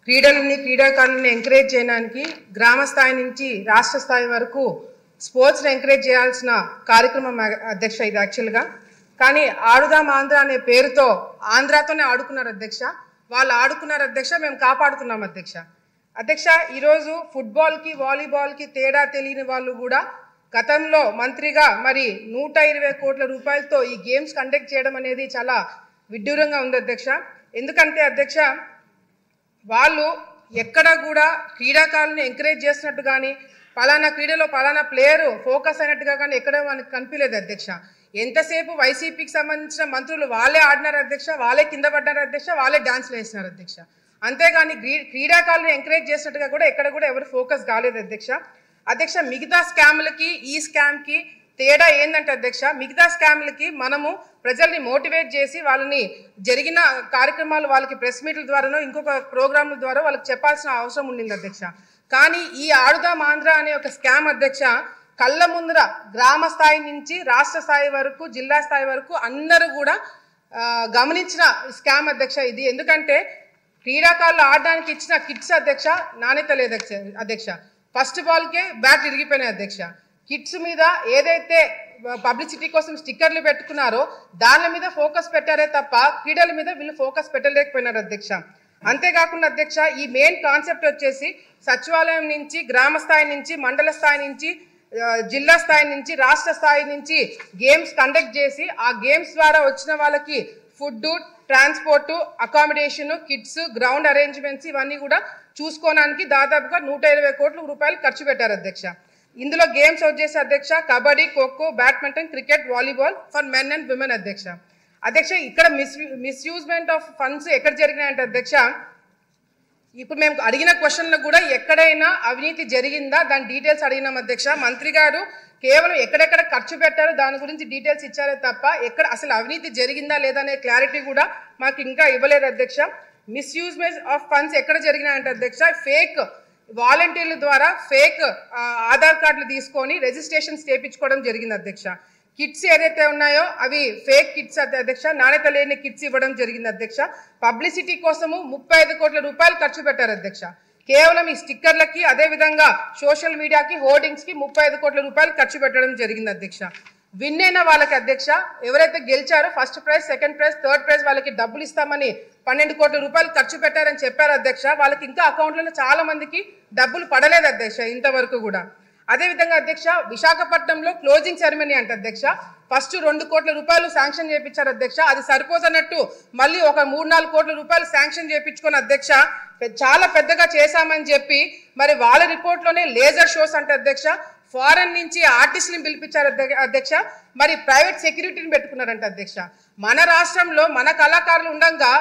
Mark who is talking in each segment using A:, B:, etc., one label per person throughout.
A: క్రీడలని క్రీడాకారులను ఎంకరేజ్ చేయడానికి గ్రామ స్థాయి నుంచి రాష్ట్ర స్థాయి వరకు స్పోర్ట్స్ని ఎంకరేజ్ చేయాల్సిన కార్యక్రమం అధ్యక్ష. ఇది యాక్చువల్గా కానీ ఆడుదాం ఆంధ్ర అనే పేరుతో ఆంధ్రాతోనే ఆడుకున్నారు అధ్యక్ష. వాళ్ళు ఆడుకున్నారు అధ్యక్ష, మేము కాపాడుతున్నాం అధ్యక్ష. అధ్యక్ష, ఈరోజు ఫుట్బాల్కి వాలీబాల్కి తేడా తెలియని వాళ్ళు కూడా గతంలో మంత్రిగా మరి 120 కోట్ల రూపాయలతో ఈ గేమ్స్ కండక్ట్ చేయడం అనేది చాలా విడ్డూరంగా ఉంది అధ్యక్ష. ఎందుకంటే అధ్యక్ష, వాళ్ళు ఎక్కడ కూడా క్రీడాకారులను ఎంకరేజ్ చేసినట్టు కానీ పలానా క్రీడలో పలానా ప్లేయరు ఫోకస్ అయినట్టుగా కానీ ఎక్కడ మనకు కనిపించలేదు అధ్యక్ష. ఎంతసేపు వైసీపీకి సంబంధించిన మంత్రులు వాళ్ళే ఆడినారు అధ్యక్ష, వాళ్ళే కింద పడ్డారు అధ్యక్ష, వాళ్ళే డాన్స్లు వేసినారు అధ్యక్ష. అంతేగాని క్రీడాకారులను ఎంకరేజ్ చేసినట్టుగా కూడా ఎక్కడ కూడా ఎవరు ఫోకస్ కాలేదు అధ్యక్ష. అధ్యక్ష, మిగతా స్కామ్లకి ఈ స్కామ్కి తేడా ఏంటంటే అధ్యక్ష, మిగతా స్కామ్లకి మనము ప్రజల్ని మోటివేట్ చేసి వాళ్ళని జరిగిన కార్యక్రమాలు వాళ్ళకి ప్రెస్ మీట్ల ద్వారానో ఇంకొక ప్రోగ్రాంల ద్వారా వాళ్ళకి చెప్పాల్సిన అవసరం ఉండింది అధ్యక్ష. కానీ ఈ ఆడుదాం ఆంధ్ర అనే ఒక స్కామ్ అధ్యక్ష కళ్ళ ముందర గ్రామ స్థాయి నుంచి రాష్ట్ర స్థాయి వరకు జిల్లా స్థాయి వరకు అందరూ కూడా గమనించిన స్కామ్ అధ్యక్ష ఇది. ఎందుకంటే క్రీడాకారులు ఆడడానికి ఇచ్చిన కిట్స్ అధ్యక్ష నాణ్యత లేదు అధ్యక్ష. ఫస్ట్ బాల్కే బ్యాట్ ఇరిగిపోయినాయి అధ్యక్ష. కిట్స్ మీద ఏదైతే పబ్లిసిటీ కోసం స్టిక్కర్లు పెట్టుకున్నారో దాని మీద ఫోకస్ పెట్టారే తప్ప క్రీడల మీద వీళ్ళు ఫోకస్ పెట్టలేకపోయినారు అధ్యక్ష. అంతేకాకుండా అధ్యక్ష, ఈ మెయిన్ కాన్సెప్ట్ వచ్చేసి సచివాలయం నుంచి గ్రామ స్థాయి నుంచి మండల స్థాయి నుంచి జిల్లా స్థాయి నుంచి రాష్ట్ర స్థాయి నుంచి గేమ్స్ కండక్ట్ చేసి ఆ గేమ్స్ ద్వారా వచ్చిన వాళ్ళకి food, transport, accommodation, kits, ground arrangements ఇవన్నీ కూడా చూసుకోవడానికి దాదాపుగా 120 కోట్ల రూపాయలు ఖర్చు పెట్టారు అధ్యక్ష. ఇందులో గేమ్స్ వచ్చేసి అధ్యక్ష kabaddi, kho kho, badminton, cricket, volleyball for men and women అధ్యక్ష. అధ్యక్ష, ఇక్కడ మిస్యూజ్మెంట్ ఆఫ్ ఫండ్స్ ఎక్కడ జరిగినాయంటే అధ్యక్ష, ఇప్పుడు మేము అడిగిన క్వశ్చన్లకు కూడా ఎక్కడైనా అవినీతి జరిగిందా దాని డీటెయిల్స్ అడిగినాం అధ్యక్ష. మంత్రి గారు కేవలం ఎక్కడెక్కడ ఖర్చు పెట్టారో దాని గురించి డీటెయిల్స్ ఇచ్చారే తప్ప ఎక్కడ అసలు అవినీతి జరిగిందా లేదా అనే క్లారిటీ కూడా మాకు ఇంకా ఇవ్వలేదు అధ్యక్ష. మిస్యూజ్మెంట్ ఆఫ్ ఫండ్స్ ఎక్కడ జరిగినాయంటే అధ్యక్ష, ఫేక్ వాలంటీర్ల ద్వారా ఫేక్ ఆధార్ కార్డులు తీసుకొని రిజిస్ట్రేషన్స్ చేయించుకోవడం జరిగింది అధ్యక్ష. కిట్స్ ఏదైతే ఉన్నాయో అవి ఫేక్ కిట్స్ అధ్యక్ష, నాణ్యత లేని కిట్స్ ఇవ్వడం జరిగింది అధ్యక్ష. పబ్లిసిటీ కోసము 35 కోట్ల రూపాయలు ఖర్చు పెట్టారు అధ్యక్ష. కేవలం ఈ స్టిక్కర్లకి అదేవిధంగా సోషల్ మీడియాకి హోర్డింగ్స్కి 35 కోట్ల రూపాయలు ఖర్చు పెట్టడం జరిగింది అధ్యక్ష. విన్ అయిన వాళ్ళకి అధ్యక్ష ఎవరైతే గెలిచారో first prize, second prize, third prize వాళ్ళకి డబ్బులు ఇస్తామని 12 కోట్ల రూపాయలు ఖర్చు పెట్టారని చెప్పారు అధ్యక్ష. వాళ్ళకి ఇంకా అకౌంట్లలో చాలా మందికి డబ్బులు పడలేదు అధ్యక్ష ఇంతవరకు కూడా. అదేవిధంగా అధ్యక్ష, విశాఖపట్నంలో క్లోజింగ్ సెరమనీ అంటే అధ్యక్ష ఫస్ట్ 2 కోట్ల రూపాయలు శాంక్షన్ చేయించారు అధ్యక్ష. అది సరిపోతున్నట్టు మళ్ళీ ఒక 3-4 కోట్ల రూపాయలు శాంక్షన్ చేయించుకొని అధ్యక్ష చాలా పెద్దగా చేశామని చెప్పి మరి వాళ్ళ రిపోర్ట్లోనే లేజర్ షోస్ అంటే అధ్యక్ష ఫారెన్ నుంచి ఆర్టిస్టులను పిలిపించారు అధ్యక్ష. మరి ప్రైవేట్ సెక్యూరిటీని పెట్టుకున్నారంట అధ్యక్ష. మన రాష్ట్రంలో మన కళాకారులు ఉండగా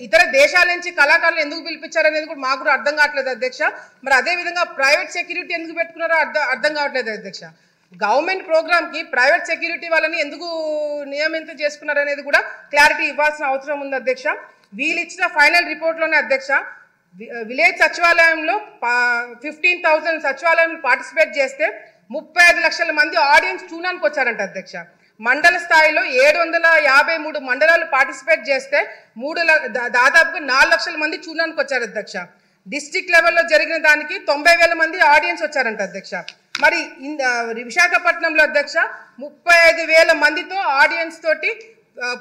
A: ఇతర దేశాల నుంచి కళాకారులు ఎందుకు పిలిపించారనేది కూడా మాకు కూడా అర్థం కావట్లేదు అధ్యక్ష. మరి అదేవిధంగా ప్రైవేట్ సెక్యూరిటీ ఎందుకు పెట్టుకున్నారో అర్థం కావట్లేదు అధ్యక్ష. గవర్నమెంట్ ప్రోగ్రామ్కి ప్రైవేట్ సెక్యూరిటీ వాళ్ళని ఎందుకు నియమితం చేసుకున్నారు అనేది కూడా క్లారిటీ ఇవ్వాల్సిన అవసరం ఉంది అధ్యక్ష. వీళ్ళు ఇచ్చిన ఫైనల్ రిపోర్ట్లోనే అధ్యక్ష విలేజ్ సచివాలయంలో 15,000 సచివాలయంలో పార్టిసిపేట్ చేస్తే 35 లక్షల మంది ఆడియన్స్ చూడడానికి వచ్చారంట అధ్యక్ష. మండల స్థాయిలో 753 మండలాలు పార్టిసిపేట్ చేస్తే దాదాపుగా 4 లక్షల మంది చూడడానికి వచ్చారు అధ్యక్ష. డిస్ట్రిక్ట్ లెవెల్లో జరిగిన దానికి 90,000 మంది ఆడియన్స్ వచ్చారంట అధ్యక్ష. మరి విశాఖపట్నంలో అధ్యక్ష 35,000 మందితో ఆడియన్స్ తోటి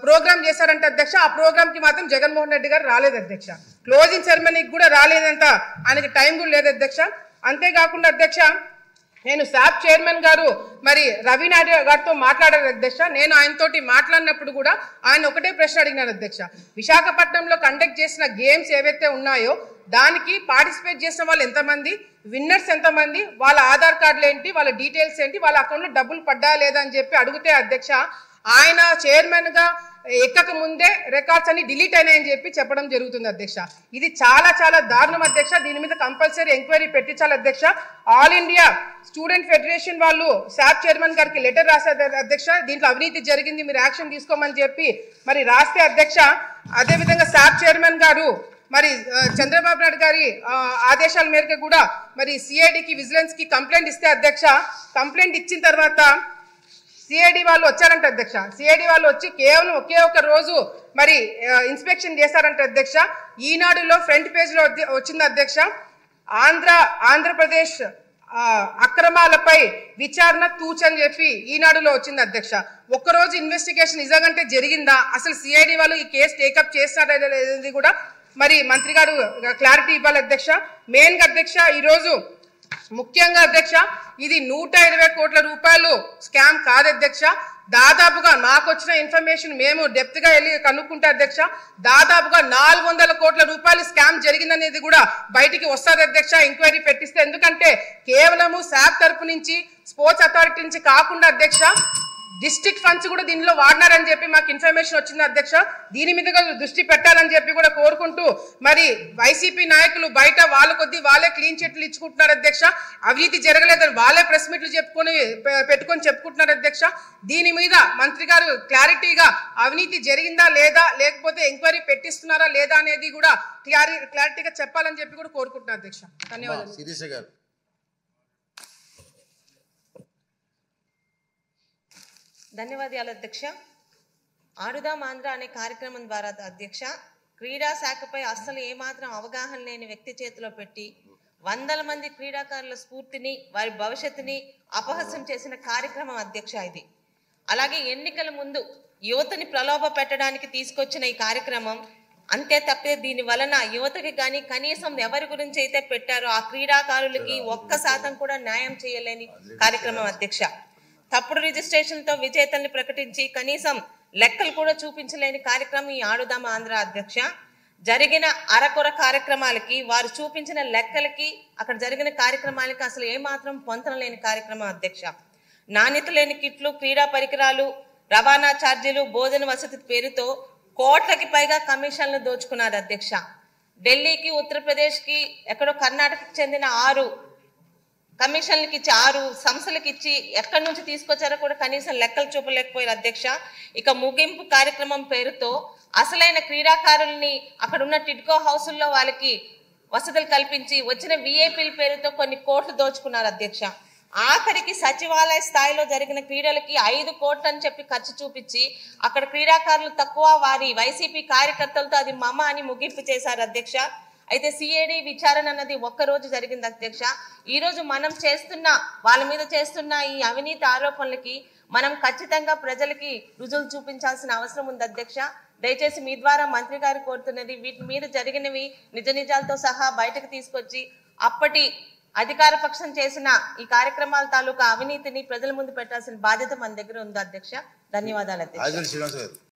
A: ప్రోగ్రామ్ చేశారంట అధ్యక్ష. ఆ ప్రోగ్రామ్ కి మాత్రం జగన్మోహన్ రెడ్డి గారు రాలేదు అధ్యక్ష. క్లోజింగ్ సెరమనీకి కూడా రాలేదంట, ఆయనకి టైం కూడా లేదు అధ్యక్ష. అంతేకాకుండా అధ్యక్ష నేను శాప్ చైర్మన్ గారు మరి రవి నాయుడు గారితో మాట్లాడారు అధ్యక్ష. నేను ఆయనతోటి మాట్లాడినప్పుడు కూడా ఆయన ఒకటే ప్రశ్న అడిగినారు అధ్యక్ష, విశాఖపట్నంలో కండక్ట్ చేసిన గేమ్స్ ఏవైతే ఉన్నాయో దానికి పార్టిసిపేట్ చేసిన వాళ్ళు ఎంతమంది, విన్నర్స్ ఎంతమంది, వాళ్ళ ఆధార్ కార్డులు ఏంటి, వాళ్ళ డీటెయిల్స్ ఏంటి, వాళ్ళ అకౌంట్లో డబ్బులు పడ్డా లేదా అని చెప్పి అడిగితే అధ్యక్ష ఆయన చైర్మన్గా ఎక్కక ముందే రికార్డ్స్ అన్ని డిలీట్ అయినాయని చెప్పి చెప్పడం జరుగుతుంది అధ్యక్ష. ఇది చాలా చాలా దారుణం అధ్యక్ష. దీని మీద కంపల్సరీ ఎంక్వైరీ పెట్టించాలి అధ్యక్ష. ఆల్ ఇండియా స్టూడెంట్ ఫెడరేషన్ వాళ్ళు శాప్ చైర్మన్ గారికి లెటర్ రాశారు అధ్యక్ష, దీంట్లో అవినీతి జరిగింది మీరు యాక్షన్ తీసుకోమని చెప్పి మరి రాస్తే అధ్యక్ష. అదేవిధంగా శాప్ చైర్మన్ గారు మరి చంద్రబాబు నాయుడు గారి ఆదేశాల మేరకు కూడా మరి సిఐడికి విజిలెన్స్ కి కంప్లైంట్ ఇస్తే అధ్యక్ష, కంప్లైంట్ ఇచ్చిన తర్వాత సిఐడి వాళ్ళు వచ్చారంట అధ్యక్ష. సిఐడి వాళ్ళు వచ్చి కేవలం ఒకే ఒక రోజు మరి ఇన్స్పెక్షన్ చేశారంట అధ్యక్ష. ఈనాడులో ఫ్రంట్ పేజ్లో వచ్చింది అధ్యక్ష. ఆంధ్రప్రదేశ్ అక్రమాలపై విచారణ తూచని చెప్పి ఈనాడులో వచ్చింది అధ్యక్ష. ఒక్కరోజు ఇన్వెస్టిగేషన్ నిజంగా జరిగిందా, అసలు సిఐడి వాళ్ళు ఈ కేసు టేకప్ చేస్తారనేది కూడా మరి మంత్రి గారు క్లారిటీ ఇవ్వాలి అధ్యక్ష. మెయిన్గా అధ్యక్ష ఈరోజు ముఖ్యంగా అధ్యక్ష ఇది 120 కోట్ల రూపాయలు స్కామ్ కాదు అధ్యక్ష. దాదాపుగా నాకు వచ్చిన ఇన్ఫర్మేషన్ మేము డెప్త్గా వెళ్ళి కనుక్కుంటే అధ్యక్ష దాదాపుగా 400 కోట్ల రూపాయలు స్కామ్ జరిగిందనేది కూడా బయటికి వస్తుంది అధ్యక్ష ఎంక్వైరీ పెట్టిస్తే. ఎందుకంటే కేవలము శాప్ తరపు నుంచి స్పోర్ట్స్ అథారిటీ నుంచి కాకుండా అధ్యక్ష డిస్ట్రిక్ట్ ఫండ్స్ కూడా దీనిలో వాడినారని చెప్పి మాకు ఇన్ఫర్మేషన్ వచ్చింది అధ్యక్ష. దీని మీద దృష్టి పెట్టాలని చెప్పి కూడా కోరుకుంటూ మరి వైసీపీ నాయకులు బయట వాళ్ళ కొద్దీ వాళ్ళే క్లీన్ చిట్లు ఇచ్చుకుంటున్నారు అధ్యక్ష. అవినీతి జరగలేదని వాళ్ళే ప్రెస్ మీట్లు పెట్టుకొని చెప్పుకుంటున్నారు అధ్యక్ష. దీని మీద మంత్రి గారు క్లారిటీగా అవినీతి జరిగిందా లేదా, లేకపోతే ఎంక్వైరీ పెట్టిస్తున్నారా లేదా అనేది కూడా క్లారిటీగా చెప్పాలని చెప్పి కూడా కోరుకుంటున్నారు అధ్యక్ష. ధన్యవాదాలు.
B: ధన్యవాదాలు అధ్యక్ష. ఆడుదాం ఆంధ్ర అనే కార్యక్రమం ద్వారా అధ్యక్ష క్రీడా శాఖపై అస్సలు ఏమాత్రం అవగాహన లేని వ్యక్తి చేతిలో పెట్టి వందల మంది క్రీడాకారుల స్ఫూర్తిని వారి భవిష్యత్తుని అపహాస్యం చేసిన కార్యక్రమం అధ్యక్ష ఇది. అలాగే ఎన్నికల ముందు యువతని ప్రలోభ పెట్టడానికి తీసుకొచ్చిన ఈ కార్యక్రమం అంతే తప్పే. దీని వలన యువతకి కానీ కనీసం ఎవరి గురించి అయితే పెట్టారో ఆ క్రీడాకారులకి 1% కూడా న్యాయం చేయలేని కార్యక్రమం అధ్యక్ష. తప్పుడు రిజిస్ట్రేషన్తో విజేతల్ని ప్రకటించి కనీసం లెక్కలు కూడా చూపించలేని కార్యక్రమం ఈ ఆడుదామ ఆంధ్ర అధ్యక్ష. జరిగిన అరకొర కార్యక్రమాలకి వారు చూపించిన లెక్కలకి అక్కడ జరిగిన కార్యక్రమాలకి అసలు ఏమాత్రం పొంతన లేని కార్యక్రమం అధ్యక్ష. నాణ్యత లేని కిట్లు, క్రీడా పరికరాలు, రవాణా ఛార్జీలు, భోజన వసతి పేరుతో కోట్లకి పైగా కమిషన్లు దోచుకున్నారు అధ్యక్ష. ఢిల్లీకి, ఉత్తరప్రదేశ్కి, ఎక్కడో కర్ణాటకకి చెందిన 6 కమిషన్లకి ఇచ్చి 6 సంస్థలకు ఇచ్చి ఎక్కడి నుంచి తీసుకొచ్చారో కూడా కనీసం లెక్కలు చూపలేకపోయారు అధ్యక్ష. ఇక ముగింపు కార్యక్రమం పేరుతో అసలైన క్రీడాకారుల్ని అక్కడ ఉన్న టిడ్కో హౌసుల్లో వాళ్ళకి వసతులు కల్పించి వచ్చిన విఐపీల పేరుతో కొన్ని కోట్లు దోచుకున్నారు అధ్యక్ష. ఆఖరికి సచివాలయ స్థాయిలో జరిగిన క్రీడలకి 5 కోట్లు అని చెప్పి ఖర్చు చూపించి అక్కడ క్రీడాకారులు తక్కువ, వారి వైసీపీ కార్యకర్తలతో అది మమ అని ముగింపు చేశారు అధ్యక్ష. అయితే సిఐడి విచారణ అన్నది ఒక్కరోజు జరిగింది అధ్యక్ష. ఈరోజు మనం వాళ్ళ మీద చేస్తున్న ఈ అవినీతి ఆరోపణలకి మనం ఖచ్చితంగా ప్రజలకి రుజువులు చూపించాల్సిన అవసరం ఉంది అధ్యక్ష. దయచేసి మీ ద్వారా మంత్రి గారు కోరుతున్నది వీటి మీద జరిగినవి నిజాలతో సహా బయటకు తీసుకొచ్చి అప్పటి అధికార పక్షం చేసిన ఈ కార్యక్రమాల తాలూకా అవినీతిని ప్రజల ముందు పెట్టాల్సిన బాధ్యత మన దగ్గర ఉంది అధ్యక్ష. ధన్యవాదాలు అధ్యక్ష.